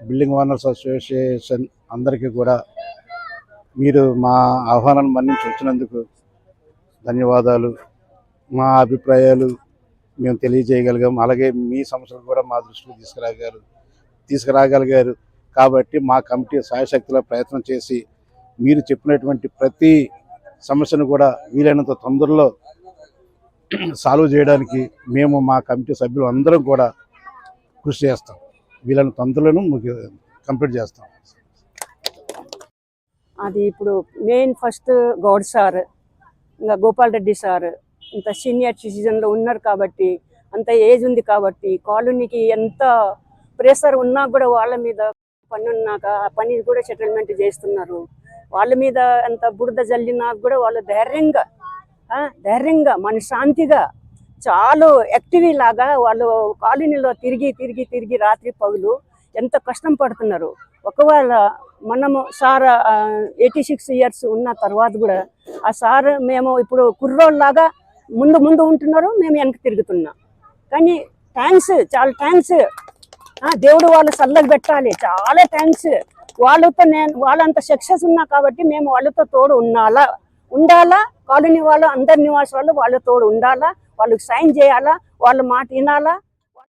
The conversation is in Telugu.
బిల్డింగ్ ఓనర్స్ అసోసియేషన్ అందరికీ కూడా మీరు మా ఆహ్వానాన్ని మన్నించి వచ్చినందుకు ధన్యవాదాలు. మా అభిప్రాయాలు మేము తెలియజేయగలిగాం. అలాగే మీ సమస్యలు కూడా మా దృష్టికి తీసుకురాగలిగారు కాబట్టి మా కమిటీ సాయశక్తిలో ప్రయత్నం చేసి మీరు చెప్పినటువంటి ప్రతి సమస్యను కూడా వీలైనంత తొందరలో సాల్వ్ చేయడానికి మేము మా కమిటీ సభ్యులు అందరం కూడా కృషి చేస్తాం. వీళ్ళని తొందరలోనూ కంప్లీట్ చేస్తాం. అది ఇప్పుడు మెయిన్ ఫస్ట్ గౌడ్ సార్, ఇంకా గోపాల్ రెడ్డి సార్ ఇంత సీనియర్ సిటిజన్లో ఉన్నారు కాబట్టి, అంత ఏజ్ ఉంది కాబట్టి కాలనీకి ఎంత ప్రెషర్ ఉన్నా కూడా వాళ్ళ మీద పని ఉన్నాక ఆ పని కూడా సెటిల్మెంట్ చేస్తున్నారు. వాళ్ళ మీద ఎంత బురద జల్లినా కూడా వాళ్ళు ధైర్యంగా మనశ్శాంతిగా చాలా యాక్టివ్ లాగా వాళ్ళు కాలనీలో తిరిగి రాత్రి పగులు ఎంత కష్టం పడుతున్నారు. ఒకవేళ మనము సార్ 86 ఇయర్స్ ఉన్న తర్వాత కూడా ఆ సార్ మేము ఇప్పుడు కుర్రోళ్ళలాగా ముందు ఉంటున్నారు, మేము వెనక్కి తిరుగుతున్నాం. కానీ థ్యాంక్స్, చాలా థ్యాంక్స్. దేవుడు వాళ్ళు చల్లగా పెట్టాలి, చాలా థ్యాంక్స్. వాళ్ళంత సక్సెస్ ఉన్నా కాబట్టి మేము వాళ్ళతో తోడు ఉండాలా. కాలనీ వాళ్ళు అందరి నివాసాలు వాళ్ళ తోడు ఉండాలా, వాళ్ళకి సైన్ చేయాలా, వాళ్ళ మాట వినాలా.